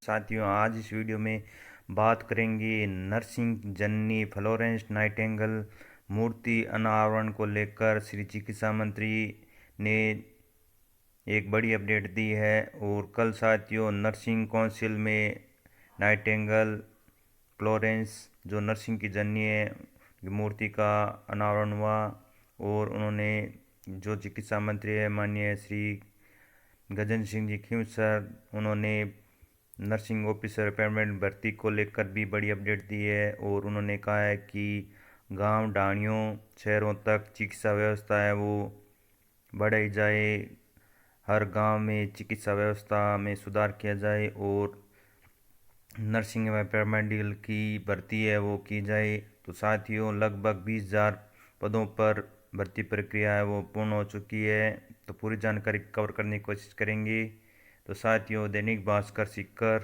साथियों, आज इस वीडियो में बात करेंगे नर्सिंग जननी फ्लोरेंस नाइटिंगेल मूर्ति अनावरण को लेकर। श्री चिकित्सा मंत्री ने एक बड़ी अपडेट दी है। और कल साथियों नर्सिंग काउंसिल में नाइटिंगेल फ्लोरेंस जो नर्सिंग की जननी है मूर्ति का अनावरण हुआ। और उन्होंने जो चिकित्सा मंत्री है माननीय श्री गजेंद्र सिंह जी खींवसर, उन्होंने नर्सिंग ऑफिसर अपॉइंटमेंट भर्ती को लेकर भी बड़ी अपडेट दी है। और उन्होंने कहा है कि गांव ढाणियों शहरों तक चिकित्सा व्यवस्था है वो बढ़ाई जाए, हर गांव में चिकित्सा व्यवस्था में सुधार किया जाए और नर्सिंग व पैरामेडिकल की भर्ती है वो की जाए। तो साथियों लगभग 20,000 पदों पर भर्ती प्रक्रिया है वो पूर्ण हो चुकी है। तो पूरी जानकारी कवर करने की कोशिश करेंगे। तो साथियों दैनिक भास्कर सीकर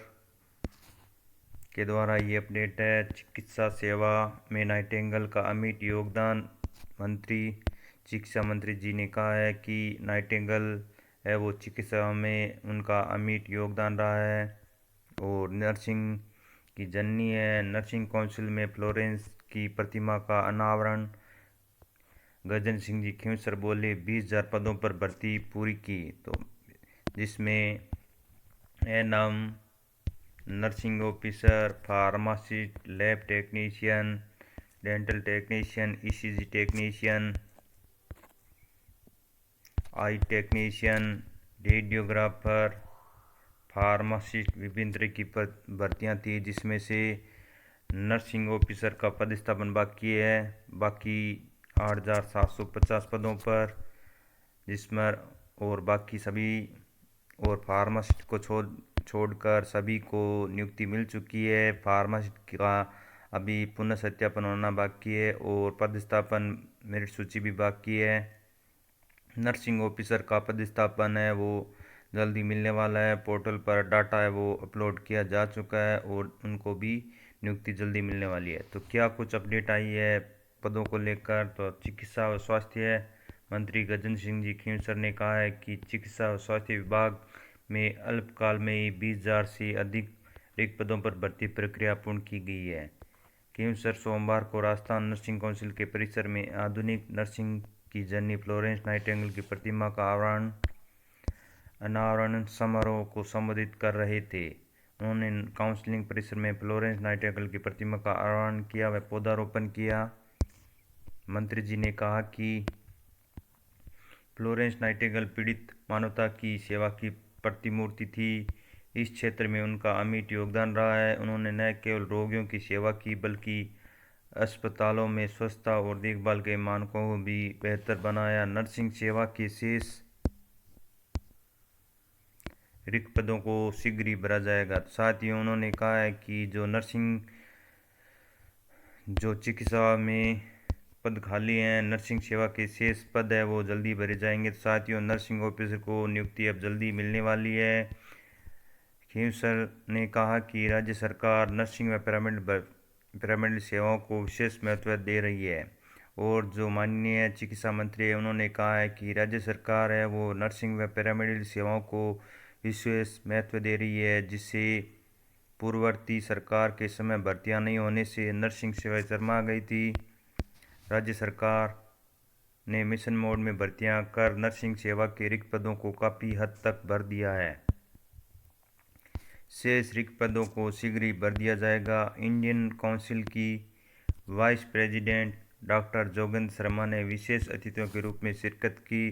के द्वारा ये अपडेट है। चिकित्सा सेवा में नाइटिंगेल का अमिट योगदान, मंत्री चिकित्सा मंत्री जी ने कहा है कि नाइटिंगेल है वो चिकित्सा में उनका अमिट योगदान रहा है और नर्सिंग की जननी है। नर्सिंग काउंसिल में फ्लोरेंस की प्रतिमा का अनावरण, गजेंद्र सिंह जी खींवसर बोले 20,000 पदों पर भर्ती पूरी की। तो जिसमें NM, nursing officer, pharmacist, lab technician, dental technician, ECG technician, eye technician, radiographer, pharmacist, विभिन्न तरह की भर्तियाँ थी। जिसमें से नर्सिंग ऑफिसर का पदस्थापन बाकी है, बाकी 8,750 पदों पर, जिसमें और बाकी सभी और फार्मासिस्ट को छोड़कर सभी को नियुक्ति मिल चुकी है। फार्मासिस्ट का अभी पुनः सत्यापन होना बाकी है और पदस्थापन मेरिट सूची भी बाकी है। नर्सिंग ऑफिसर का पदस्थापन है वो जल्दी मिलने वाला है, पोर्टल पर डाटा है वो अपलोड किया जा चुका है और उनको भी नियुक्ति जल्दी मिलने वाली है। तो क्या कुछ अपडेट आई है पदों को लेकर, तो चिकित्सा व स्वास्थ्य मंत्री गजेंद्र सिंह जी खींवसर ने कहा है कि चिकित्सा व स्वास्थ्य विभाग में अल्पकाल में ही 20,000 से अधिक रिक्त पदों पर भर्ती प्रक्रिया पूर्ण की गई है। खींवसर सोमवार को राजस्थान नर्सिंग काउंसिल के परिसर में आधुनिक नर्सिंग की जननी फ्लोरेंस नाइटिंगेल की प्रतिमा का अनावरण समारोह को संबोधित कर रहे थे। उन्होंने काउंसिलिंग परिसर में फ्लोरेंस नाइटिंगेल की प्रतिमा का अनावरण किया व पौधारोपण किया। मंत्री जी ने कहा कि फ्लोरेंस नाइटिंगेल पीड़ित मानवता की सेवा की प्रतिमूर्ति थी। इस क्षेत्र में उनका अमिट योगदान रहा है। उन्होंने न केवल रोगियों की सेवा की बल्कि अस्पतालों में स्वच्छता और देखभाल के मानकों को भी बेहतर बनाया। नर्सिंग सेवा के शेष रिक्त पदों को शीघ्र ही भरा जाएगा। साथ ही उन्होंने कहा है कि जो चिकित्सा में पद खाली हैं, नर्सिंग सेवा के शेष पद है वो जल्दी भरे जाएंगे। साथ ही नर्सिंग ऑफिसर को नियुक्ति अब जल्दी मिलने वाली है। खींवसर ने कहा कि राज्य सरकार नर्सिंग व पैरामेडिकल सेवाओं को विशेष महत्व दे रही है। और जो माननीय चिकित्सा मंत्री है उन्होंने कहा है कि राज्य सरकार है वो नर्सिंग व पैरामेडिकल सेवाओं को विशेष महत्व दे रही है, जिससे पूर्ववर्ती सरकार के समय भर्तियां नहीं होने से नर्सिंग सेवाएं शर्मा गई थी। राज्य सरकार ने मिशन मोड में भर्तियां कर नर्सिंग सेवा के रिक्त पदों को काफ़ी हद तक भर दिया है। शेष रिक्त पदों को शीघ्र ही भर दिया जाएगा। इंडियन काउंसिल की vice president doctor Jogendra Sharma ने विशेष अतिथियों के रूप में शिरकत की।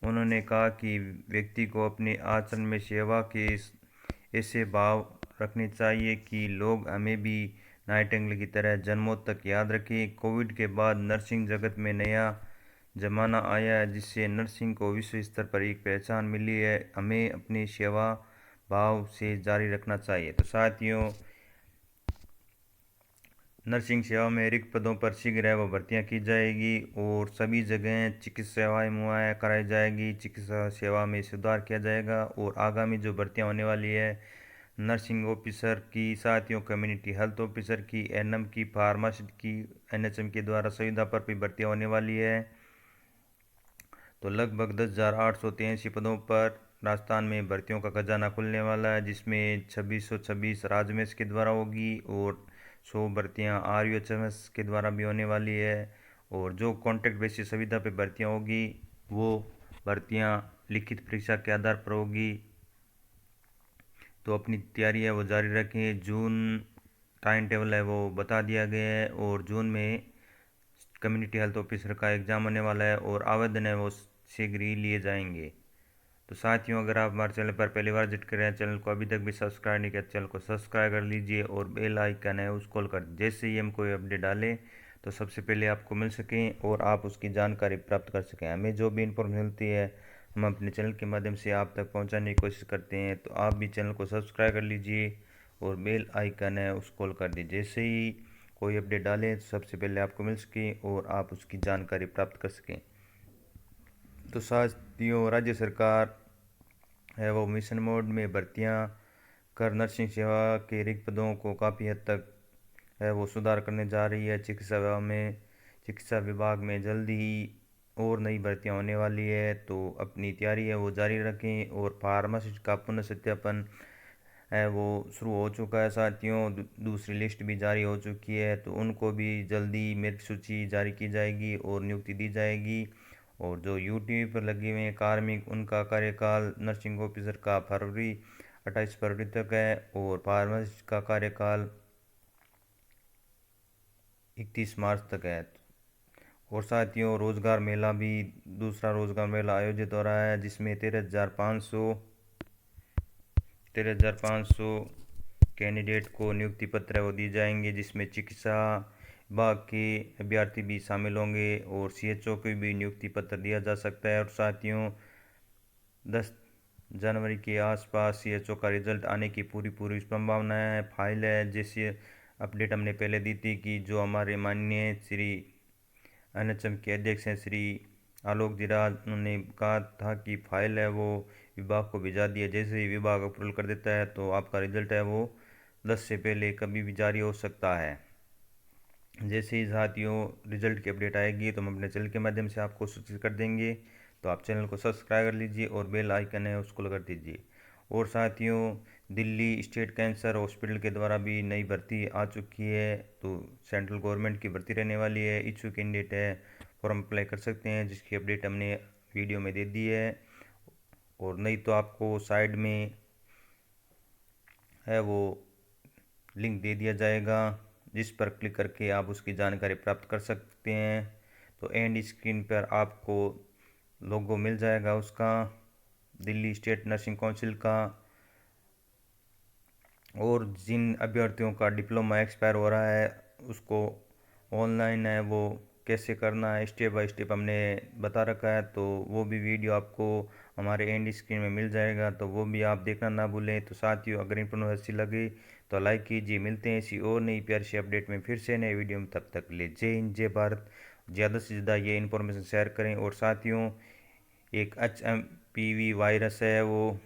उन्होंने कहा कि व्यक्ति को अपने आचरण में सेवा के ऐसे भाव रखने चाहिए कि लोग हमें भी नाइटिंगेल की तरह जन्मों तक याद रखें। कोविड के बाद नर्सिंग जगत में नया जमाना आया है, जिससे नर्सिंग को विश्व स्तर पर एक पहचान मिली है। हमें अपनी सेवा भाव से जारी रखना चाहिए। तो साथियों नर्सिंग सेवा में रिक्त पदों पर शीघ्र है वो भर्तियाँ की जाएगी और सभी जगह चिकित्सा सेवाएं मुहैया कराई जाएगी, चिकित्सा सेवा में सुधार किया जाएगा। और आगामी जो भर्तियाँ होने वाली है नर्सिंग ऑफिसर की, साथियों कम्युनिटी हेल्थ ऑफिसर की, एनएम की, फार्मासिस्ट की, एनएचएम के द्वारा सुविधा पर भी भर्तियाँ होने वाली है। तो लगभग 10,883 पदों पर राजस्थान में भर्तियों का खजाना खुलने वाला है, जिसमें 2626 राजमेश के द्वारा होगी और 100 भर्तियाँ RUHMS के द्वारा भी होने वाली है। और जो कॉन्ट्रैक्ट बेसिस सुविधा पे भर्तियाँ होगी वो भर्तियाँ लिखित परीक्षा के आधार पर होगी। तो अपनी तैयारी है वो जारी रखें। जून टाइम टेबल है वो बता दिया गया है और जून में कम्युनिटी हेल्थ ऑफिसर का एग्ज़ाम होने वाला है और आवेदन है वो शीघ्र ही लिए जाएंगे। तो साथियों, अगर आप हमारे चैनल पर पहली बार विजिट कर रहे हैं, चैनल को अभी तक भी सब्सक्राइब नहीं किया, चैनल को सब्सक्राइब कर लीजिए और बेल आइकन है उसको कॉल कर, जैसे ही हम कोई अपडेट डालें तो सबसे पहले आपको मिल सकें और आप उसकी जानकारी प्राप्त कर सकें। हमें जो भी इन्फॉर्मेशन मिलती है हम अपने चैनल के माध्यम से आप तक पहुंचाने की कोशिश करते हैं। तो आप भी चैनल को सब्सक्राइब कर लीजिए और बेल आइकन है उसको कॉल कर दीजिए, जैसे ही कोई अपडेट डालें तो सबसे पहले आपको मिल सके और आप उसकी जानकारी प्राप्त कर सकें। तो साथियों, राज्य सरकार है वो मिशन मोड में भर्तियां कर नर्सिंग सेवा के रिक्त पदों को काफ़ी हद तक है वो सुधार करने जा रही है। चिकित्सा विभाग में जल्दी ही और नई भर्तियां होने वाली है। तो अपनी तैयारी है वो जारी रखें और फार्मासिस्ट का पुनः सत्यापन है वो शुरू हो चुका है साथियों। दूसरी लिस्ट भी जारी हो चुकी है, तो उनको भी जल्दी मेरिट सूची जारी की जाएगी और नियुक्ति दी जाएगी। और जो यूटी पर लगे हुए हैं कार्मिक, उनका कार्यकाल नर्सिंग ऑफिसर का 28 फरवरी तक है और फार्मासिस्ट का कार्यकाल 31 मार्च तक है। और साथियों, रोजगार मेला भी, दूसरा रोजगार मेला आयोजित हो रहा है, जिसमें 13,500 कैंडिडेट को नियुक्ति पत्र वो दिए जाएंगे, जिसमें चिकित्सा विभाग के अभ्यर्थी भी शामिल होंगे और CHO को भी नियुक्ति पत्र दिया जा सकता है। और साथियों, 10 जनवरी के आसपास CHO का रिजल्ट आने की पूरी संभावना है। फाइल है, जैसे अपडेट हमने पहले दी थी कि जो हमारे माननीय श्री NHM के अध्यक्ष हैं श्री आलोक दिराज, उन्होंने कहा था कि फाइल है वो विभाग को भिजा दिया। जैसे ही विभाग अप्रूवल कर देता है तो आपका रिजल्ट है वो 10 से पहले कभी भी जारी हो सकता है। जैसे ही साथियों रिजल्ट की अपडेट आएगी तो हम अपने चैनल के माध्यम से आपको सूचित कर देंगे। तो आप चैनल को सब्सक्राइब कर लीजिए और बेल आइकन है उसको लगा दीजिए। और साथियों, दिल्ली स्टेट कैंसर हॉस्पिटल के द्वारा भी नई भर्ती आ चुकी है। तो सेंट्रल गवर्नमेंट की भर्ती रहने वाली है। इच्छुक कैंडिडेट है फॉर्म अप्लाई कर सकते हैं, जिसकी अपडेट हमने वीडियो में दे दी है। और नहीं तो आपको साइड में है वो लिंक दे दिया जाएगा, जिस पर क्लिक करके आप उसकी जानकारी प्राप्त कर सकते हैं। तो एंड स्क्रीन पर आपको लोगो मिल जाएगा उसका, दिल्ली स्टेट नर्सिंग काउंसिल का। और जिन अभ्यर्थियों का डिप्लोमा एक्सपायर हो रहा है उसको ऑनलाइन है वो कैसे करना है स्टेप बाय स्टेप हमने बता रखा है। तो वो भी वीडियो आपको हमारे एंड स्क्रीन में मिल जाएगा, तो वो भी आप देखना ना भूलें। तो साथियों, अगर इन्फॉर्मेशन अच्छी लगी तो लाइक कीजिए। मिलते हैं इसी और नई प्यारी सी अपडेट में फिर से नए वीडियो में, तब तक ले जय हिंद जय भारत। ज़्यादा से ज़्यादा ये इन्फॉर्मेशन शेयर करें। और साथियों, एक HMPV वायरस है वो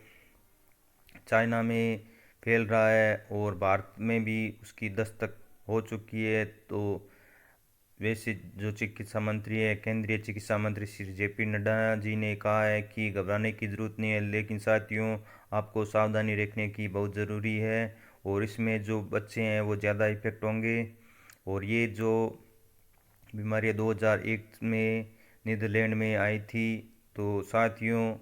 चाइना में फैल रहा है और भारत में भी उसकी दस्तक हो चुकी है। तो वैसे जो चिकित्सा मंत्री है, केंद्रीय चिकित्सा मंत्री श्री JP नड्डा जी ने कहा है कि घबराने की ज़रूरत नहीं है, लेकिन साथियों आपको सावधानी रखने की बहुत ज़रूरी है। और इसमें जो बच्चे हैं वो ज़्यादा इफेक्ट होंगे। और ये जो बीमारी 2001 में नीदरलैंड में आई थी। तो साथियों,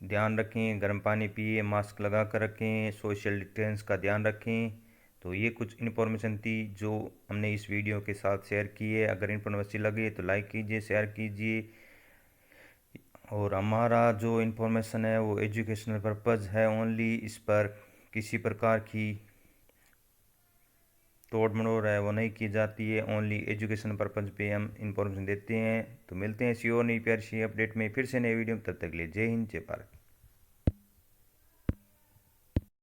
ध्यान रखें, गर्म पानी पिए, मास्क लगा कर रखें, सोशल डिस्टेंस का ध्यान रखें। तो ये कुछ इन्फॉर्मेशन थी जो हमने इस वीडियो के साथ शेयर की है। अगर इन्फॉर्मेशन अच्छी लगे तो लाइक कीजिए, शेयर कीजिए। और हमारा जो इन्फॉर्मेशन है वो एजुकेशनल पर्पज़ है ओनली, इस पर किसी प्रकार की तोड़ मरोड़ है वो नहीं की जाती है। ओनली एजुकेशन पर्पज़ पे हम इन्फॉर्मेशन देते हैं। तो मिलते हैं इसी और नई प्यारी सी अपडेट में फिर से नए वीडियो में, तब तक के लिए जय हिंद जय भारत।